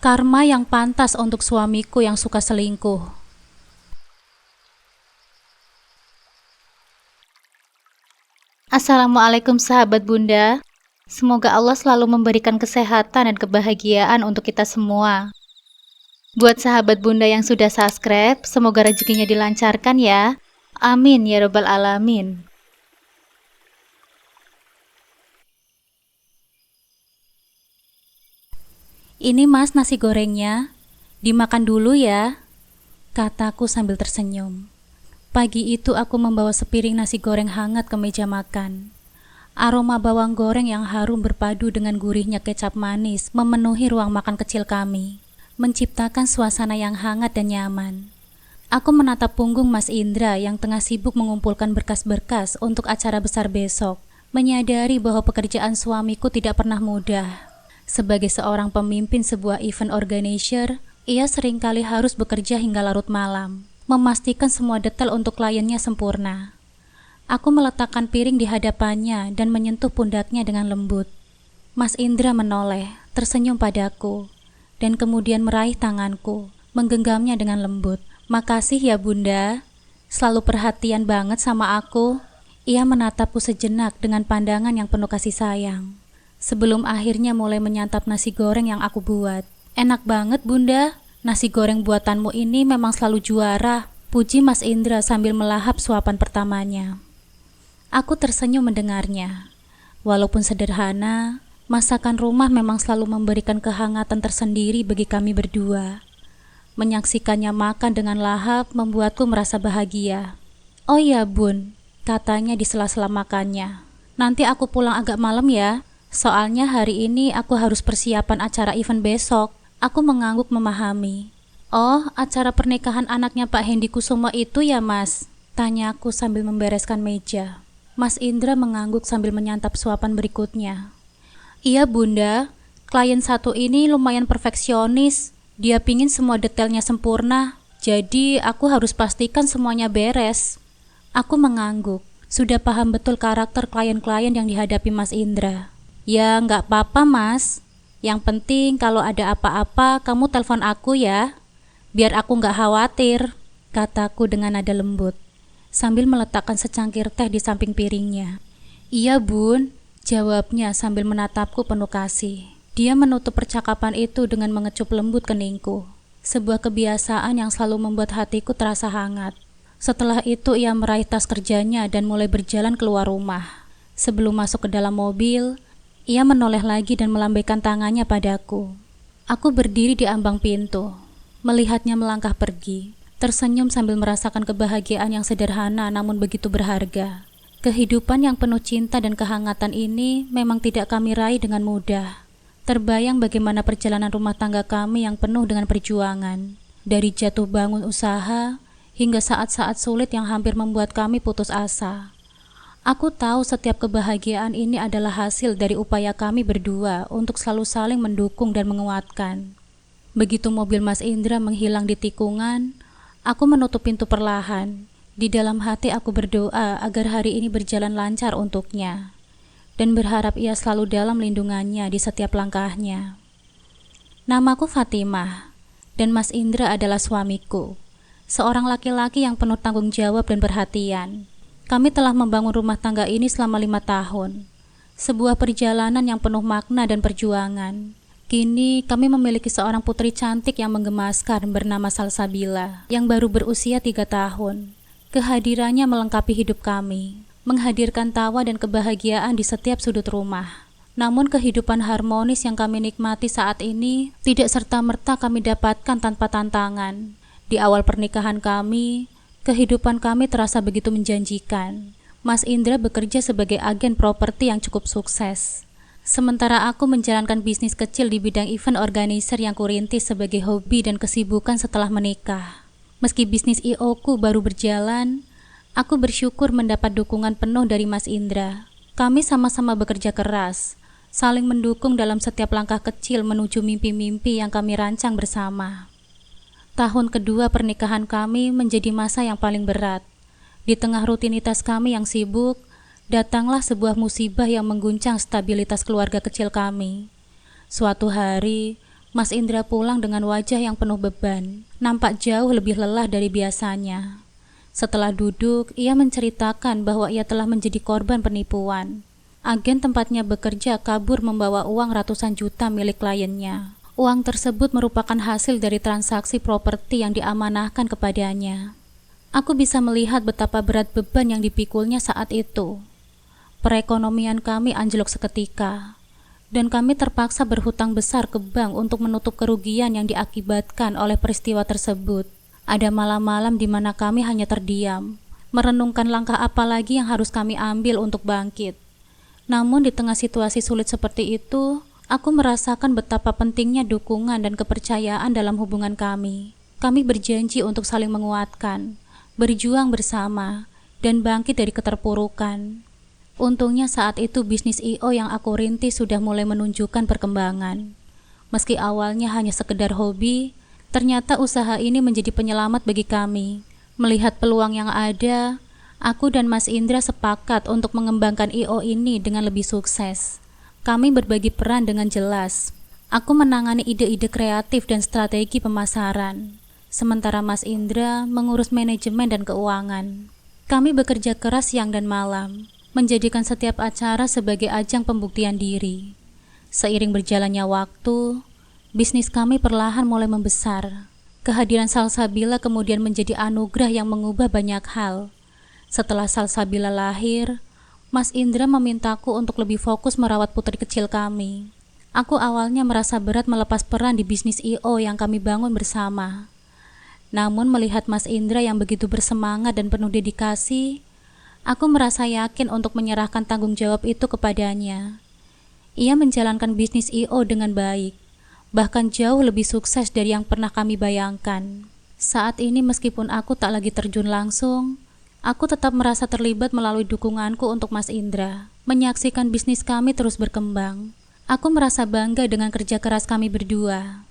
Karma yang pantas untuk suamiku yang suka selingkuh. Assalamualaikum sahabat Bunda. Semoga Allah selalu memberikan kesehatan dan kebahagiaan untuk kita semua. Buat sahabat Bunda yang sudah subscribe, semoga rezekinya dilancarkan ya. Amin ya robbal alamin. Ini mas nasi gorengnya, dimakan dulu ya, kataku sambil tersenyum. Pagi itu aku membawa sepiring nasi goreng hangat ke meja makan. Aroma bawang goreng yang harum berpadu dengan gurihnya kecap manis memenuhi ruang makan kecil kami, menciptakan suasana yang hangat dan nyaman. Aku menatap punggung Mas Indra yang tengah sibuk mengumpulkan berkas-berkas untuk acara besar besok, menyadari bahwa pekerjaan suamiku tidak pernah mudah. Sebagai seorang pemimpin sebuah event organizer, ia seringkali harus bekerja hingga larut malam, memastikan semua detail untuk kliennya sempurna. Aku meletakkan piring di hadapannya dan menyentuh pundaknya dengan lembut. Mas Indra menoleh, tersenyum padaku, dan kemudian meraih tanganku, menggenggamnya dengan lembut. "Makasih ya Bunda, selalu perhatian banget sama aku." Ia menatapku sejenak dengan pandangan yang penuh kasih sayang. Sebelum akhirnya mulai menyantap nasi goreng yang aku buat. "Enak banget Bunda, nasi goreng buatanmu ini memang selalu juara," puji Mas Indra sambil melahap suapan pertamanya. Aku tersenyum mendengarnya. Walaupun sederhana, masakan rumah memang selalu memberikan kehangatan tersendiri bagi kami berdua. Menyaksikannya makan dengan lahap membuatku merasa bahagia. "Oh iya Bun," katanya di sela-sela makannya. "Nanti aku pulang agak malam ya. Soalnya hari ini aku harus persiapan acara event besok." Aku mengangguk memahami. "Oh, acara pernikahan anaknya Pak Hendy Kusumo itu ya Mas?" tanyaku sambil membereskan meja. Mas Indra mengangguk sambil menyantap suapan berikutnya. "Iya Bunda, klien satu ini lumayan perfeksionis. Dia pingin semua detailnya sempurna, jadi aku harus pastikan semuanya beres." Aku mengangguk, sudah paham betul karakter klien-klien yang dihadapi Mas Indra. "Ya nggak apa-apa Mas, yang penting kalau ada apa-apa kamu telepon aku ya, biar aku nggak khawatir," kataku dengan nada lembut, sambil meletakkan secangkir teh di samping piringnya. "Iya Bun," jawabnya sambil menatapku penuh kasih. Dia menutup percakapan itu dengan mengecup lembut keningku, sebuah kebiasaan yang selalu membuat hatiku terasa hangat. Setelah itu ia meraih tas kerjanya dan mulai berjalan keluar rumah. Sebelum masuk ke dalam mobil, ia menoleh lagi dan melambaikan tangannya padaku. Aku berdiri di ambang pintu, melihatnya melangkah pergi, tersenyum sambil merasakan kebahagiaan yang sederhana namun begitu berharga. Kehidupan yang penuh cinta dan kehangatan ini memang tidak kami raih dengan mudah. Terbayang bagaimana perjalanan rumah tangga kami yang penuh dengan perjuangan, dari jatuh bangun usaha hingga saat-saat sulit yang hampir membuat kami putus asa. Aku tahu setiap kebahagiaan ini adalah hasil dari upaya kami berdua untuk selalu saling mendukung dan menguatkan. Begitu mobil Mas Indra menghilang di tikungan, aku menutup pintu perlahan. Di dalam hati aku berdoa agar hari ini berjalan lancar untuknya, dan berharap ia selalu dalam lindungannya di setiap langkahnya. Namaku Fatimah, dan Mas Indra adalah suamiku, seorang laki-laki yang penuh tanggung jawab dan perhatian. Kami telah membangun rumah tangga ini selama 5 tahun, sebuah perjalanan yang penuh makna dan perjuangan. Kini kami memiliki seorang putri cantik yang menggemaskan bernama Salsabila, yang baru berusia 3 tahun. Kehadirannya melengkapi hidup kami, menghadirkan tawa dan kebahagiaan di setiap sudut rumah. Namun kehidupan harmonis yang kami nikmati saat ini tidak serta-merta kami dapatkan tanpa tantangan. Di awal pernikahan kami, kehidupan kami terasa begitu menjanjikan. Mas Indra bekerja sebagai agen properti yang cukup sukses, sementara aku menjalankan bisnis kecil di bidang event organizer yang kurintis sebagai hobi dan kesibukan setelah menikah. Meski bisnis I.O. ku baru berjalan, aku bersyukur mendapat dukungan penuh dari Mas Indra. Kami sama-sama bekerja keras, saling mendukung dalam setiap langkah kecil menuju mimpi-mimpi yang kami rancang bersama. Tahun kedua pernikahan kami menjadi masa yang paling berat. Di tengah rutinitas kami yang sibuk, datanglah sebuah musibah yang mengguncang stabilitas keluarga kecil kami. Suatu hari, Mas Indra pulang dengan wajah yang penuh beban, nampak jauh lebih lelah dari biasanya. Setelah duduk, ia menceritakan bahwa ia telah menjadi korban penipuan. Agen tempatnya bekerja kabur membawa uang ratusan juta milik kliennya. Uang tersebut merupakan hasil dari transaksi properti yang diamanahkan kepadanya. Aku bisa melihat betapa berat beban yang dipikulnya saat itu. Perekonomian kami anjlok seketika, dan kami terpaksa berhutang besar ke bank untuk menutup kerugian yang diakibatkan oleh peristiwa tersebut. Ada malam-malam di mana kami hanya terdiam, merenungkan langkah apa lagi yang harus kami ambil untuk bangkit. Namun di tengah situasi sulit seperti itu, aku merasakan betapa pentingnya dukungan dan kepercayaan dalam hubungan kami. Kami berjanji untuk saling menguatkan, berjuang bersama, dan bangkit dari keterpurukan. Untungnya saat itu bisnis I.O. yang aku rintis sudah mulai menunjukkan perkembangan. Meski awalnya hanya sekedar hobi, ternyata usaha ini menjadi penyelamat bagi kami. Melihat peluang yang ada, aku dan Mas Indra sepakat untuk mengembangkan I.O. ini dengan lebih sukses. Kami berbagi peran dengan jelas. Aku menangani ide-ide kreatif dan strategi pemasaran, sementara Mas Indra mengurus manajemen dan keuangan. Kami bekerja keras siang dan malam, menjadikan setiap acara sebagai ajang pembuktian diri. Seiring berjalannya waktu, bisnis kami perlahan mulai membesar. Kehadiran Salsabila kemudian menjadi anugerah yang mengubah banyak hal. Setelah Salsabila lahir, Mas Indra memintaku untuk lebih fokus merawat putri kecil kami. Aku awalnya merasa berat melepas peran di bisnis I.O. yang kami bangun bersama. Namun melihat Mas Indra yang begitu bersemangat dan penuh dedikasi, aku merasa yakin untuk menyerahkan tanggung jawab itu kepadanya. Ia menjalankan bisnis I.O. dengan baik, bahkan jauh lebih sukses dari yang pernah kami bayangkan. Saat ini meskipun aku tak lagi terjun langsung, aku tetap merasa terlibat melalui dukunganku untuk Mas Indra. Menyaksikan bisnis kami terus berkembang, aku merasa bangga dengan kerja keras kami berdua.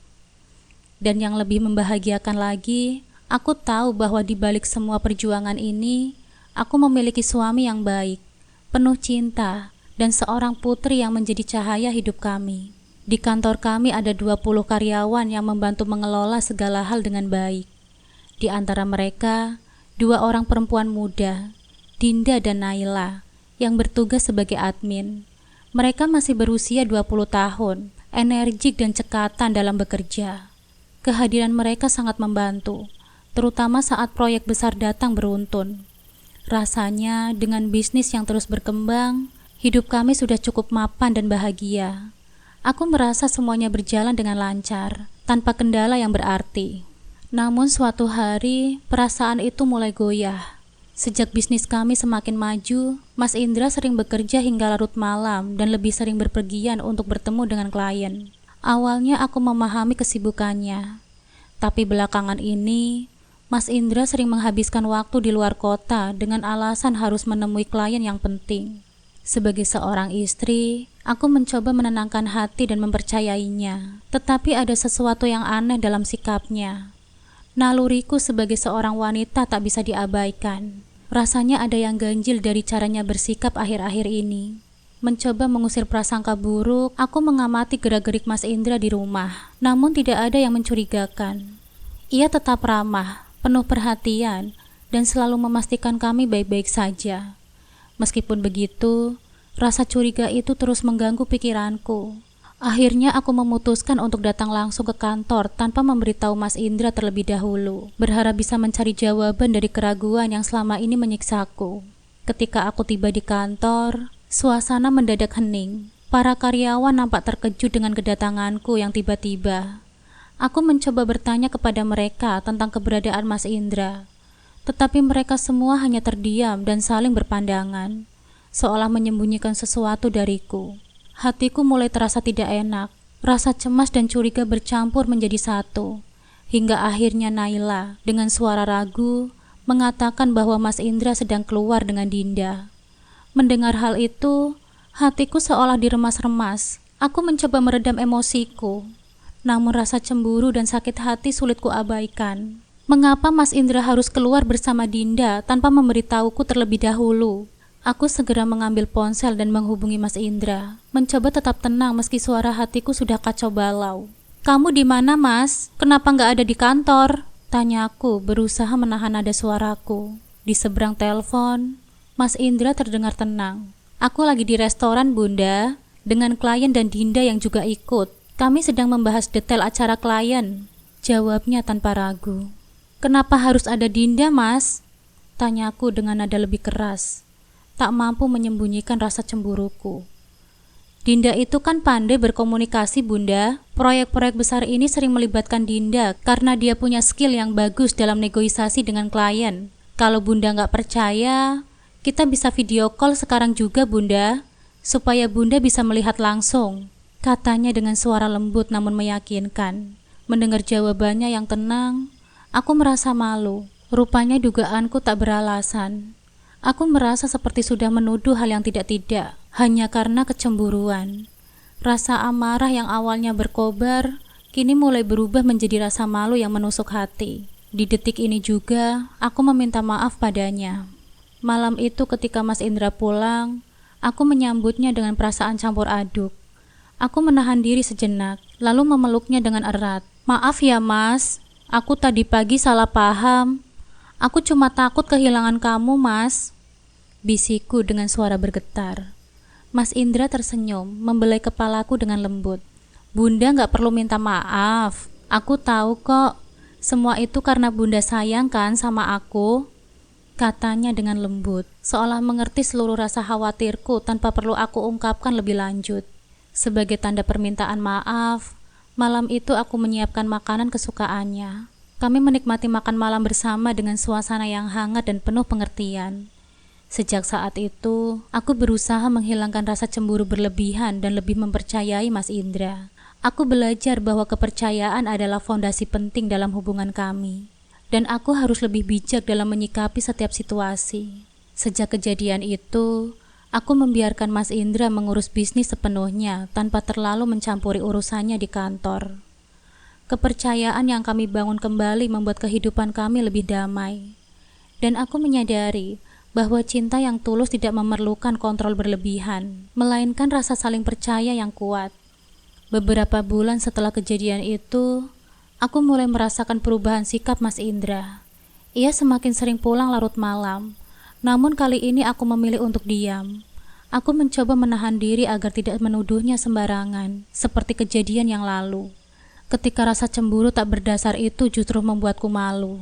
Dan yang lebih membahagiakan lagi, aku tahu bahwa di balik semua perjuangan ini, aku memiliki suami yang baik, penuh cinta, dan seorang putri yang menjadi cahaya hidup kami. Di kantor kami ada 20 karyawan yang membantu mengelola segala hal dengan baik. Di antara mereka, 2 orang perempuan muda, Dinda dan Naila, yang bertugas sebagai admin. Mereka masih berusia 20 tahun, energik dan cekatan dalam bekerja. Kehadiran mereka sangat membantu, terutama saat proyek besar datang beruntun. Rasanya dengan bisnis yang terus berkembang, hidup kami sudah cukup mapan dan bahagia. Aku merasa semuanya berjalan dengan lancar, tanpa kendala yang berarti. Namun suatu hari, perasaan itu mulai goyah. Sejak bisnis kami semakin maju, Mas Indra sering bekerja hingga larut malam dan lebih sering berpergian untuk bertemu dengan klien. Awalnya aku memahami kesibukannya, tapi belakangan ini, Mas Indra sering menghabiskan waktu di luar kota dengan alasan harus menemui klien yang penting. Sebagai seorang istri, aku mencoba menenangkan hati dan mempercayainya, tetapi ada sesuatu yang aneh dalam sikapnya. Naluriku sebagai seorang wanita tak bisa diabaikan. Rasanya ada yang ganjil dari caranya bersikap akhir-akhir ini. Mencoba mengusir prasangka buruk, aku mengamati gerak-gerik Mas Indra di rumah, namun tidak ada yang mencurigakan. Ia tetap ramah, penuh perhatian, dan selalu memastikan kami baik-baik saja. Meskipun begitu, rasa curiga itu terus mengganggu pikiranku. Akhirnya aku memutuskan untuk datang langsung ke kantor tanpa memberitahu Mas Indra terlebih dahulu, berharap bisa mencari jawaban dari keraguan yang selama ini menyiksaku. Ketika aku tiba di kantor, suasana mendadak hening. Para karyawan nampak terkejut dengan kedatanganku yang tiba-tiba. Aku mencoba bertanya kepada mereka tentang keberadaan Mas Indra, tetapi mereka semua hanya terdiam dan saling berpandangan, seolah menyembunyikan sesuatu dariku. Hatiku mulai terasa tidak enak. Rasa cemas dan curiga bercampur menjadi satu, hingga akhirnya Naila dengan suara ragu mengatakan bahwa Mas Indra sedang keluar dengan Dinda. Mendengar hal itu, hatiku seolah diremas-remas. Aku mencoba meredam emosiku, namun rasa cemburu dan sakit hati sulit kuabaikan. Mengapa Mas Indra harus keluar bersama Dinda tanpa memberitahuku terlebih dahulu? Aku segera mengambil ponsel dan menghubungi Mas Indra, mencoba tetap tenang meski suara hatiku sudah kacau balau. "Kamu di mana, Mas? Kenapa nggak ada di kantor?" Tanya aku berusaha menahan nada suaraku. Di seberang telepon, Mas Indra terdengar tenang. "Aku lagi di restoran, Bunda, dengan klien dan Dinda yang juga ikut. Kami sedang membahas detail acara klien," jawabnya tanpa ragu. "Kenapa harus ada Dinda, Mas?" Tanyaku dengan nada lebih keras. Tak mampu menyembunyikan rasa cemburuku. "Dinda itu kan pandai berkomunikasi, Bunda. Proyek-proyek besar ini sering melibatkan Dinda karena dia punya skill yang bagus dalam negosiasi dengan klien. Kalau Bunda nggak percaya, kita bisa video call sekarang juga, Bunda, supaya Bunda bisa melihat langsung," katanya dengan suara lembut namun meyakinkan. Mendengar jawabannya yang tenang, aku merasa malu. Rupanya dugaanku tak beralasan. Aku merasa seperti sudah menuduh hal yang tidak-tidak, hanya karena kecemburuan. Rasa amarah yang awalnya berkobar, kini mulai berubah menjadi rasa malu yang menusuk hati. Di detik ini juga, aku meminta maaf padanya. Malam itu ketika Mas Indra pulang, aku menyambutnya dengan perasaan campur aduk. Aku menahan diri sejenak, lalu memeluknya dengan erat. "Maaf ya, Mas. Aku tadi pagi salah paham. Aku cuma takut kehilangan kamu, Mas," bisikku dengan suara bergetar. Mas Indra tersenyum, membelai kepalaku dengan lembut. "Bunda nggak perlu minta maaf. Aku tahu kok. Semua itu karena Bunda sayang kan sama aku," katanya dengan lembut, seolah mengerti seluruh rasa khawatirku tanpa perlu aku ungkapkan lebih lanjut. Sebagai tanda permintaan maaf, malam itu aku menyiapkan makanan kesukaannya. Kami menikmati makan malam bersama dengan suasana yang hangat dan penuh pengertian. Sejak saat itu, aku berusaha menghilangkan rasa cemburu berlebihan dan lebih mempercayai Mas Indra. Aku belajar bahwa kepercayaan adalah fondasi penting dalam hubungan kami, dan aku harus lebih bijak dalam menyikapi setiap situasi. Sejak kejadian itu, aku membiarkan Mas Indra mengurus bisnis sepenuhnya tanpa terlalu mencampuri urusannya di kantor. Kepercayaan yang kami bangun kembali membuat kehidupan kami lebih damai. Dan aku menyadari bahwa cinta yang tulus tidak memerlukan kontrol berlebihan, melainkan rasa saling percaya yang kuat. Beberapa bulan setelah kejadian itu, aku mulai merasakan perubahan sikap Mas Indra. Ia semakin sering pulang larut malam, namun kali ini aku memilih untuk diam. Aku mencoba menahan diri agar tidak menuduhnya sembarangan, seperti kejadian yang lalu. Ketika rasa cemburu tak berdasar itu justru membuatku malu.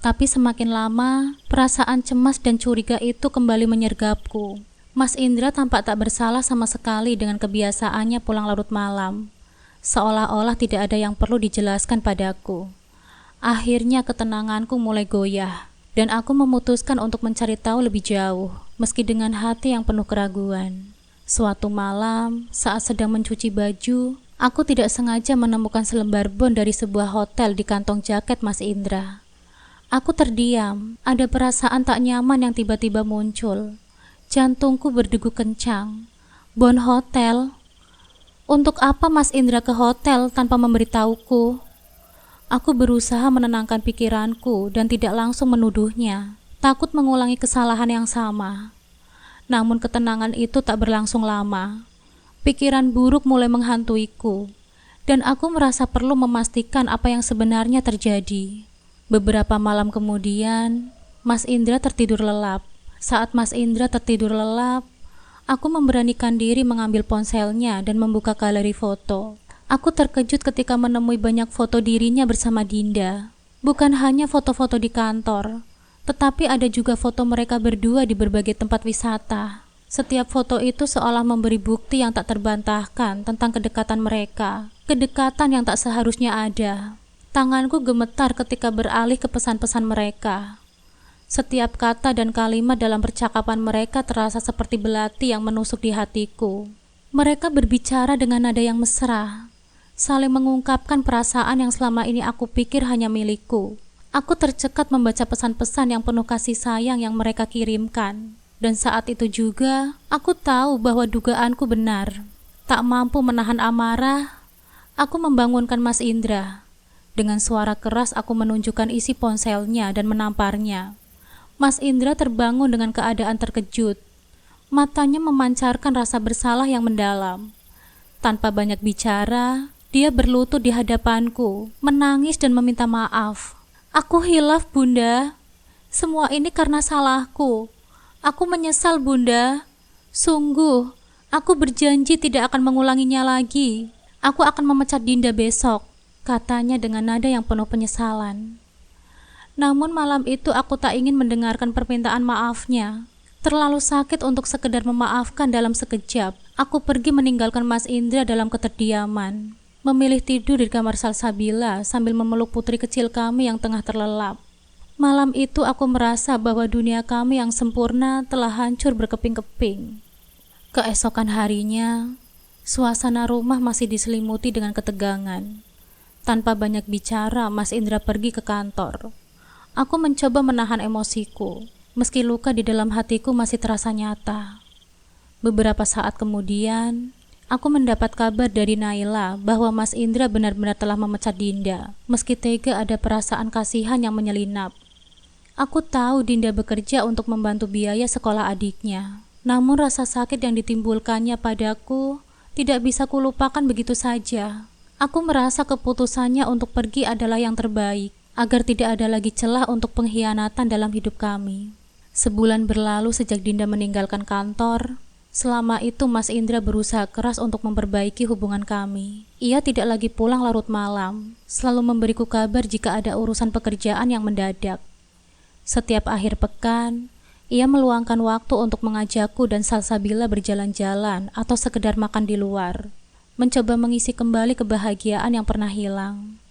Tapi semakin lama, perasaan cemas dan curiga itu kembali menyergapku. Mas Indra tampak tak bersalah sama sekali dengan kebiasaannya pulang larut malam. Seolah-olah tidak ada yang perlu dijelaskan padaku. Akhirnya ketenanganku mulai goyah, dan aku memutuskan untuk mencari tahu lebih jauh, meski dengan hati yang penuh keraguan. Suatu malam, saat sedang mencuci baju, aku tidak sengaja menemukan selembar bon dari sebuah hotel di kantong jaket Mas Indra. Aku terdiam, ada perasaan tak nyaman yang tiba-tiba muncul. Jantungku berdegup kencang. Bon hotel? Untuk apa Mas Indra ke hotel tanpa memberitahuku? Aku berusaha menenangkan pikiranku dan tidak langsung menuduhnya, takut mengulangi kesalahan yang sama. Namun ketenangan itu tak berlangsung lama. Pikiran buruk mulai menghantuiku, dan aku merasa perlu memastikan apa yang sebenarnya terjadi. Beberapa malam kemudian, Mas Indra tertidur lelap. Saat Mas Indra tertidur lelap, aku memberanikan diri mengambil ponselnya dan membuka galeri foto. Aku terkejut ketika menemui banyak foto dirinya bersama Dinda. Bukan hanya foto-foto di kantor, tetapi ada juga foto mereka berdua di berbagai tempat wisata. Setiap foto itu seolah memberi bukti yang tak terbantahkan tentang kedekatan mereka, kedekatan yang tak seharusnya ada. Tanganku gemetar ketika beralih ke pesan-pesan mereka. Setiap kata dan kalimat dalam percakapan mereka terasa seperti belati yang menusuk di hatiku. Mereka berbicara dengan nada yang mesra, saling mengungkapkan perasaan yang selama ini aku pikir hanya milikku. Aku tercekat membaca pesan-pesan yang penuh kasih sayang yang mereka kirimkan. Dan saat itu juga, aku tahu bahwa dugaanku benar. Tak mampu menahan amarah, aku membangunkan Mas Indra. Dengan suara keras aku menunjukkan isi ponselnya dan menamparnya. Mas Indra terbangun dengan keadaan terkejut. Matanya memancarkan rasa bersalah yang mendalam. Tanpa banyak bicara, Dia berlutut di hadapanku, menangis dan meminta maaf. Aku hilaf, Bunda. Semua ini karena salahku. Aku menyesal, Bunda. Sungguh, aku berjanji tidak akan mengulanginya lagi. Aku akan memecat Dinda besok, katanya dengan nada yang penuh penyesalan. Namun malam itu aku tak ingin mendengarkan permintaan maafnya. Terlalu sakit untuk sekedar memaafkan dalam sekejap. Aku pergi meninggalkan Mas Indra dalam keterdiaman. Memilih tidur di kamar Salsabila sambil memeluk putri kecil kami yang tengah terlelap. Malam itu aku merasa bahwa dunia kami yang sempurna telah hancur berkeping-keping. Keesokan harinya, suasana rumah masih diselimuti dengan ketegangan. Tanpa banyak bicara, Mas Indra pergi ke kantor. Aku mencoba menahan emosiku, meski luka di dalam hatiku masih terasa nyata. Beberapa saat kemudian, aku mendapat kabar dari Naila bahwa Mas Indra benar-benar telah memecat Dinda, meski tega ada perasaan kasihan yang menyelinap. Aku tahu Dinda bekerja untuk membantu biaya sekolah adiknya, namun rasa sakit yang ditimbulkannya padaku tidak bisa kulupakan begitu saja. Aku merasa keputusannya untuk pergi adalah yang terbaik, agar tidak ada lagi celah untuk pengkhianatan dalam hidup kami. Sebulan berlalu sejak Dinda meninggalkan kantor. Selama itu Mas Indra berusaha keras untuk memperbaiki hubungan kami. Ia tidak lagi pulang larut malam, selalu memberiku kabar jika ada urusan pekerjaan yang mendadak. Setiap akhir pekan, ia meluangkan waktu untuk mengajakku dan Salsabila berjalan-jalan atau sekedar makan di luar, mencoba mengisi kembali kebahagiaan yang pernah hilang.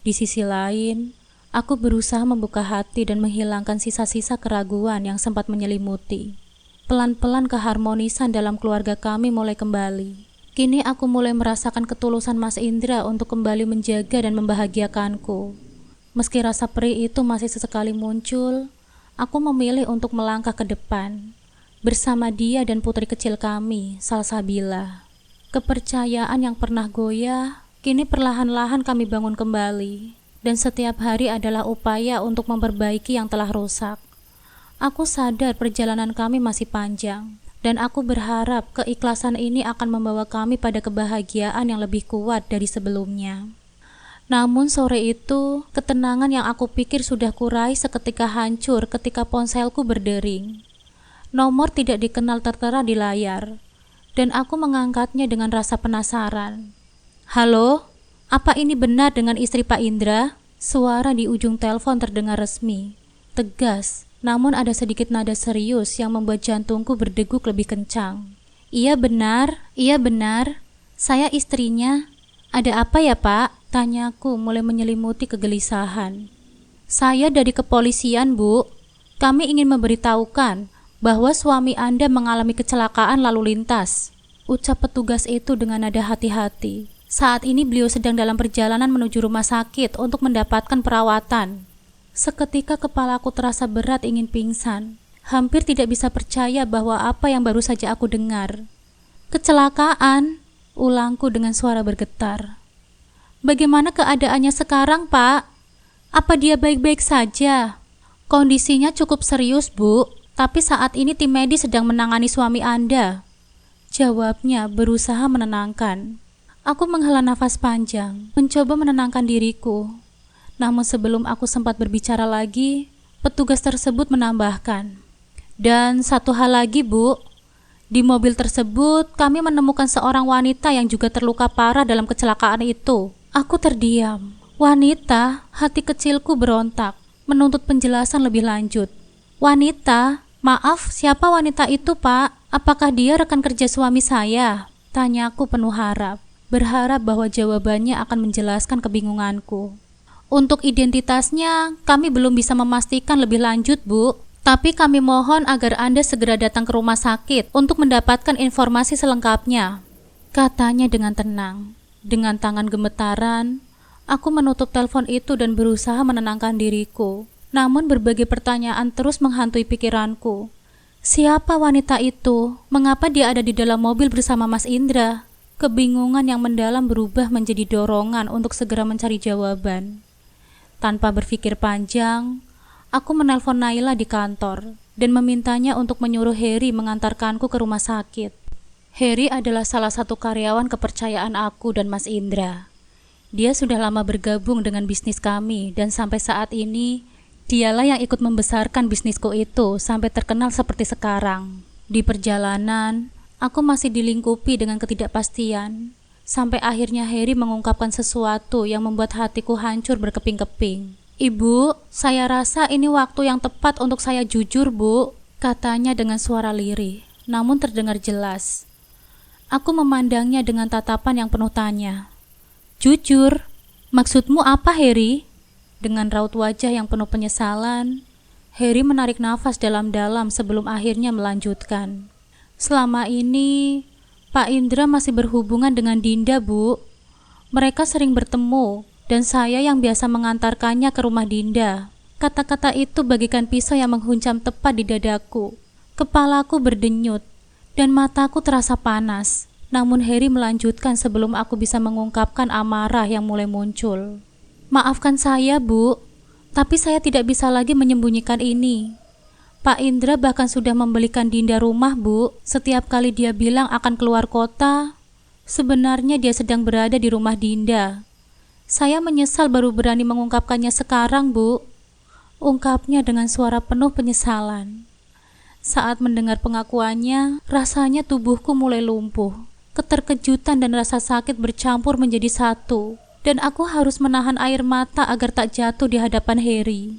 Di sisi lain, aku berusaha membuka hati dan menghilangkan sisa-sisa keraguan yang sempat menyelimuti. Pelan-pelan keharmonisan dalam keluarga kami mulai kembali. Kini aku mulai merasakan ketulusan Mas Indra untuk kembali menjaga dan membahagiakanku. Meski rasa perih itu masih sesekali muncul, aku memilih untuk melangkah ke depan, bersama dia dan putri kecil kami, Salsabila. Kepercayaan yang pernah goyah, kini perlahan-lahan kami bangun kembali, dan setiap hari adalah upaya untuk memperbaiki yang telah rusak. Aku sadar perjalanan kami masih panjang, dan aku berharap keikhlasan ini akan membawa kami pada kebahagiaan yang lebih kuat dari sebelumnya. Namun sore itu, ketenangan yang aku pikir sudah kurai seketika hancur ketika ponselku berdering. Nomor tidak dikenal tertera di layar, dan aku mengangkatnya dengan rasa penasaran. Halo, apa ini benar dengan istri Pak Indra? Suara di ujung telepon terdengar resmi, tegas. Namun ada sedikit nada serius yang membuat jantungku berdeguk lebih kencang. Iya benar, saya istrinya. Ada apa ya Pak? Tanyaku mulai menyelimuti kegelisahan. Saya dari kepolisian Bu. Kami ingin memberitahukan bahwa suami Anda mengalami kecelakaan lalu lintas. Ucap petugas itu dengan nada hati-hati. Saat ini beliau sedang dalam perjalanan menuju rumah sakit untuk mendapatkan perawatan. Seketika kepalaku terasa berat ingin pingsan. Hampir tidak bisa percaya bahwa apa yang baru saja aku dengar. Kecelakaan, ulangku dengan suara bergetar. Bagaimana keadaannya sekarang, Pak? Apa dia baik-baik saja? Kondisinya cukup serius, Bu. Tapi saat ini tim medis sedang menangani suami Anda. Jawabnya berusaha menenangkan. Aku menghela nafas panjang, mencoba menenangkan diriku. Namun sebelum aku sempat berbicara lagi, petugas tersebut menambahkan. Dan satu hal lagi Bu, di mobil tersebut kami menemukan seorang wanita yang juga terluka parah dalam kecelakaan itu. Aku terdiam. Wanita, hati kecilku berontak, menuntut penjelasan lebih lanjut. Wanita? Maaf, siapa wanita itu Pak? Apakah dia rekan kerja suami saya? Tanyaku penuh harap, berharap bahwa jawabannya akan menjelaskan kebingunganku. Untuk identitasnya, kami belum bisa memastikan lebih lanjut, Bu. Tapi kami mohon agar Anda segera datang ke rumah sakit untuk mendapatkan informasi selengkapnya. Katanya dengan tenang. Dengan tangan gemetaran, aku menutup telepon itu dan berusaha menenangkan diriku. Namun berbagai pertanyaan terus menghantui pikiranku. Siapa wanita itu? Mengapa dia ada di dalam mobil bersama Mas Indra? Kebingungan yang mendalam berubah menjadi dorongan untuk segera mencari jawaban. Tanpa berpikir panjang, aku menelpon Naila di kantor dan memintanya untuk menyuruh Heri mengantarkanku ke rumah sakit. Heri adalah salah satu karyawan kepercayaan aku dan Mas Indra. Dia sudah lama bergabung dengan bisnis kami dan sampai saat ini dialah yang ikut membesarkan bisnisku itu sampai terkenal seperti sekarang. Di perjalanan, aku masih dilingkupi dengan ketidakpastian, sampai akhirnya Heri mengungkapkan sesuatu yang membuat hatiku hancur berkeping-keping. "Ibu, saya rasa ini waktu yang tepat untuk saya jujur, Bu," katanya dengan suara lirih, namun terdengar jelas. Aku memandangnya dengan tatapan yang penuh tanya. "Jujur? Maksudmu apa, Heri?" Dengan raut wajah yang penuh penyesalan, Heri menarik nafas dalam-dalam sebelum akhirnya melanjutkan. "Selama ini, Pak Indra masih berhubungan dengan Dinda, Bu. Mereka sering bertemu, dan saya yang biasa mengantarkannya ke rumah Dinda." Kata-kata itu bagaikan pisau yang menghunjam tepat di dadaku. Kepalaku berdenyut, dan mataku terasa panas. Namun Heri melanjutkan sebelum aku bisa mengungkapkan amarah yang mulai muncul. "Maafkan saya, Bu, tapi saya tidak bisa lagi menyembunyikan ini. Pak Indra bahkan sudah membelikan Dinda rumah, Bu. Setiap kali dia bilang akan keluar kota, sebenarnya dia sedang berada di rumah Dinda. Saya menyesal baru berani mengungkapkannya sekarang, Bu," ungkapnya dengan suara penuh penyesalan. Saat mendengar pengakuannya, rasanya tubuhku mulai lumpuh. Keterkejutan dan rasa sakit bercampur menjadi satu, dan aku harus menahan air mata agar tak jatuh di hadapan Heri.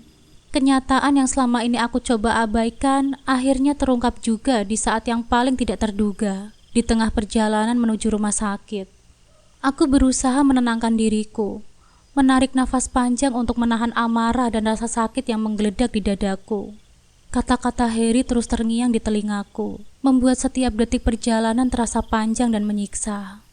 Kenyataan yang selama ini aku coba abaikan akhirnya terungkap juga di saat yang paling tidak terduga, di tengah perjalanan menuju rumah sakit. Aku berusaha menenangkan diriku, menarik nafas panjang untuk menahan amarah dan rasa sakit yang menggeledak di dadaku. Kata-kata Heri terus terngiang di telingaku, membuat setiap detik perjalanan terasa panjang dan menyiksa.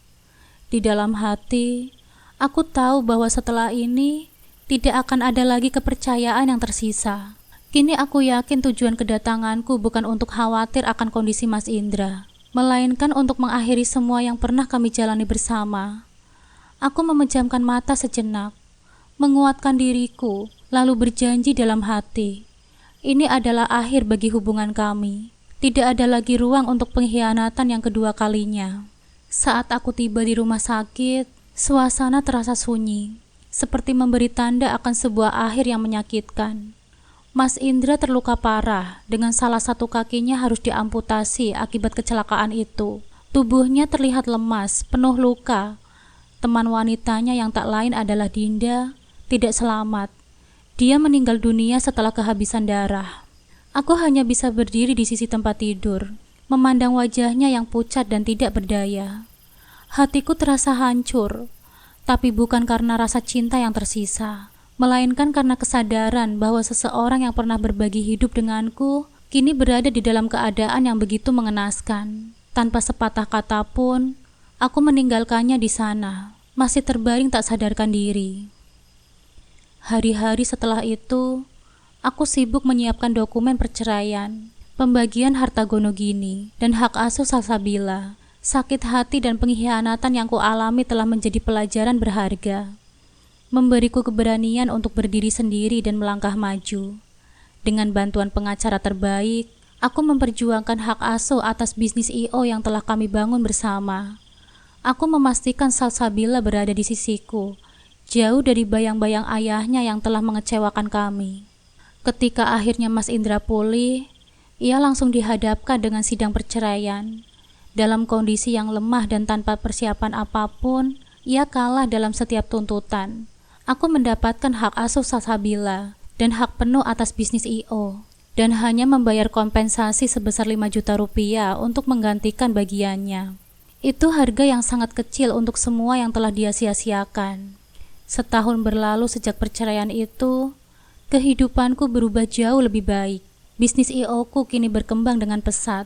Di dalam hati, aku tahu bahwa setelah ini tidak akan ada lagi kepercayaan yang tersisa. Kini aku yakin tujuan kedatanganku bukan untuk khawatir akan kondisi Mas Indra, melainkan untuk mengakhiri semua yang pernah kami jalani bersama. Aku memejamkan mata sejenak, menguatkan diriku, lalu berjanji dalam hati. Ini adalah akhir bagi hubungan kami. Tidak ada lagi ruang untuk pengkhianatan yang kedua kalinya. Saat aku tiba di rumah sakit, suasana terasa sunyi, seperti memberi tanda akan sebuah akhir yang menyakitkan. Mas Indra terluka parah, dengan salah satu kakinya harus diamputasi akibat kecelakaan itu. Tubuhnya terlihat lemas, penuh luka. Teman wanitanya yang tak lain adalah Dinda, tidak selamat. Dia meninggal dunia setelah kehabisan darah. Aku hanya bisa berdiri di sisi tempat tidur, memandang wajahnya yang pucat dan tidak berdaya. Hatiku terasa hancur, tapi bukan karena rasa cinta yang tersisa, melainkan karena kesadaran bahwa seseorang yang pernah berbagi hidup denganku kini berada di dalam keadaan yang begitu mengenaskan. Tanpa sepatah kata pun, aku meninggalkannya di sana, masih terbaring tak sadarkan diri. Hari-hari setelah itu, aku sibuk menyiapkan dokumen perceraian, pembagian harta gonogini, dan hak asuh Salsabila. Sakit hati dan pengkhianatan yang kualami telah menjadi pelajaran berharga, memberiku keberanian untuk berdiri sendiri dan melangkah maju. Dengan bantuan pengacara terbaik, aku memperjuangkan hak asuh atas bisnis I.O. yang telah kami bangun bersama. Aku memastikan Salsabila berada di sisiku, jauh dari bayang-bayang ayahnya yang telah mengecewakan kami. Ketika akhirnya Mas Indra pulih, ia langsung dihadapkan dengan sidang perceraian. Dalam kondisi yang lemah dan tanpa persiapan apapun, ia kalah dalam setiap tuntutan. Aku mendapatkan hak asuh Salsabila dan hak penuh atas bisnis I.O. dan hanya membayar kompensasi sebesar 5 juta rupiah untuk menggantikan bagiannya. Itu harga yang sangat kecil untuk semua yang telah dia sia-siakan. Setahun berlalu sejak perceraian itu, kehidupanku berubah jauh lebih baik. Bisnis I.O.ku kini berkembang dengan pesat,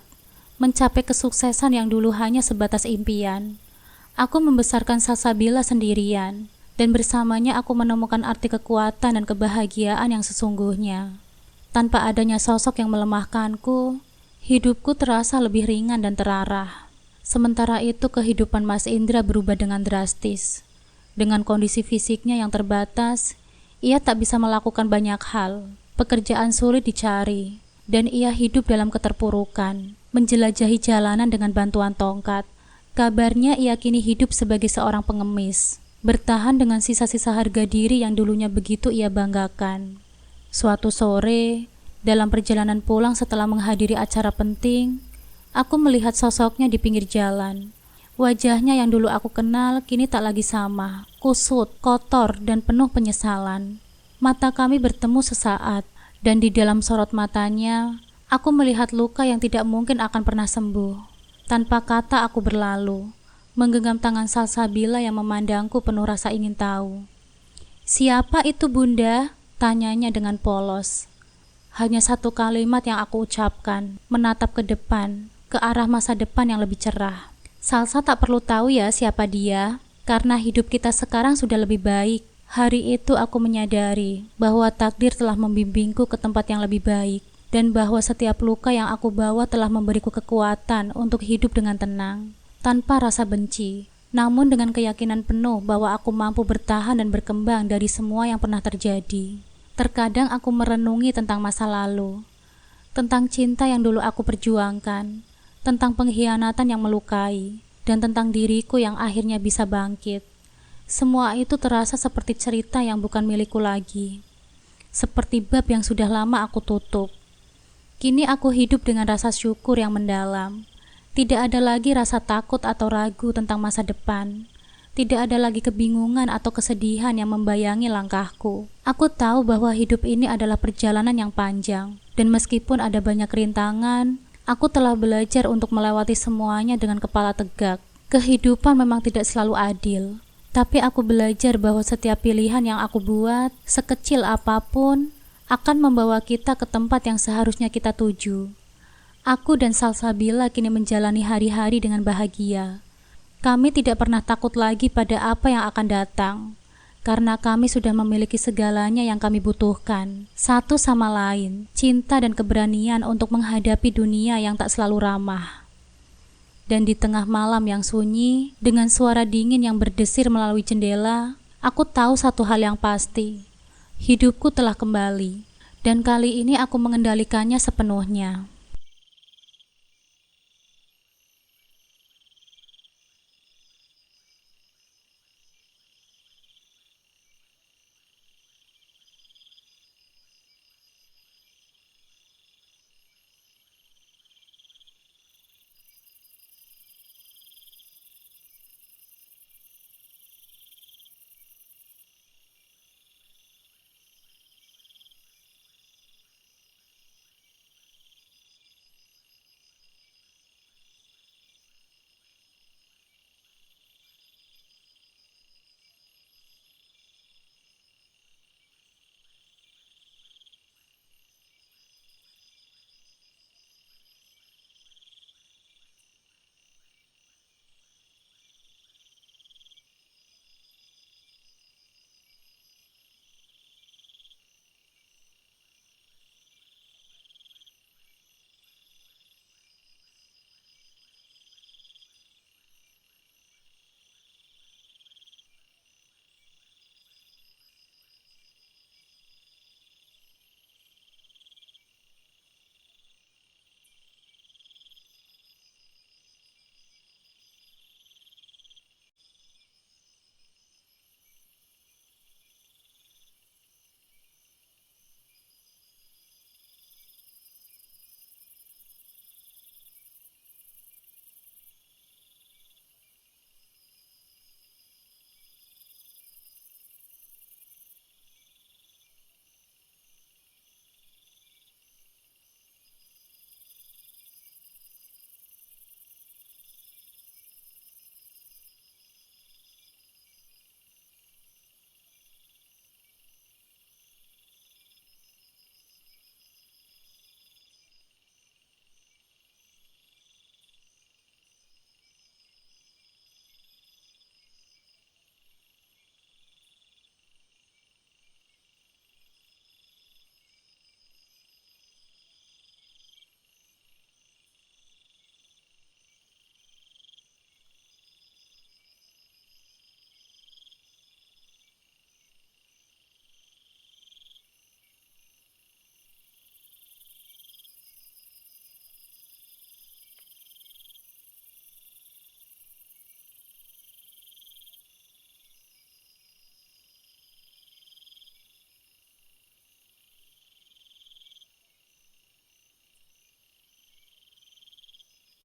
mencapai kesuksesan yang dulu hanya sebatas impian. Aku membesarkan Salsabila sendirian, dan bersamanya aku menemukan arti kekuatan dan kebahagiaan yang sesungguhnya. Tanpa adanya sosok yang melemahkanku, hidupku terasa lebih ringan dan terarah. Sementara itu kehidupan Mas Indra berubah dengan drastis. Dengan kondisi fisiknya yang terbatas, ia tak bisa melakukan banyak hal. Pekerjaan sulit dicari, dan ia hidup dalam keterpurukan, menjelajahi jalanan dengan bantuan tongkat. Kabarnya ia kini hidup sebagai seorang pengemis. bertahan dengan sisa-sisa harga diri yang dulunya begitu ia banggakan. Suatu sore, dalam perjalanan pulang setelah menghadiri acara penting, aku melihat sosoknya di pinggir jalan. Wajahnya yang dulu aku kenal kini tak lagi sama, kusut, kotor, dan penuh penyesalan. Mata kami bertemu sesaat, dan di dalam sorot matanya, aku melihat luka yang tidak mungkin akan pernah sembuh. Tanpa kata aku berlalu, menggenggam tangan Salsabila yang memandangku penuh rasa ingin tahu. "Siapa itu, Bunda?" tanyanya dengan polos. Hanya satu kalimat yang aku ucapkan, menatap ke depan, ke arah masa depan yang lebih cerah. "Salsa tak perlu tahu ya siapa dia, karena hidup kita sekarang sudah lebih baik." Hari itu aku menyadari bahwa takdir telah membimbingku ke tempat yang lebih baik, dan bahwa setiap luka yang aku bawa telah memberiku kekuatan untuk hidup dengan tenang, tanpa rasa benci, namun dengan keyakinan penuh bahwa aku mampu bertahan dan berkembang dari semua yang pernah terjadi. Terkadang aku merenungi tentang masa lalu, tentang cinta yang dulu aku perjuangkan, tentang pengkhianatan yang melukai, dan tentang diriku yang akhirnya bisa bangkit. Semua itu terasa seperti cerita yang bukan milikku lagi, seperti bab yang sudah lama aku tutup. Kini aku hidup dengan rasa syukur yang mendalam. Tidak ada lagi rasa takut atau ragu tentang masa depan. Tidak ada lagi kebingungan atau kesedihan yang membayangi langkahku. Aku tahu bahwa hidup ini adalah perjalanan yang panjang, dan meskipun ada banyak rintangan, aku telah belajar untuk melewati semuanya dengan kepala tegak. Kehidupan memang tidak selalu adil, tapi aku belajar bahwa setiap pilihan yang aku buat, sekecil apapun, akan membawa kita ke tempat yang seharusnya kita tuju. Aku dan Salsabila kini menjalani hari-hari dengan bahagia. Kami tidak pernah takut lagi pada apa yang akan datang, karena kami sudah memiliki segalanya yang kami butuhkan, satu sama lain, cinta dan keberanian untuk menghadapi dunia yang tak selalu ramah. Dan di tengah malam yang sunyi, dengan suara dingin yang berdesir melalui jendela, aku tahu satu hal yang pasti. Hidupku telah kembali, dan kali ini aku mengendalikannya sepenuhnya.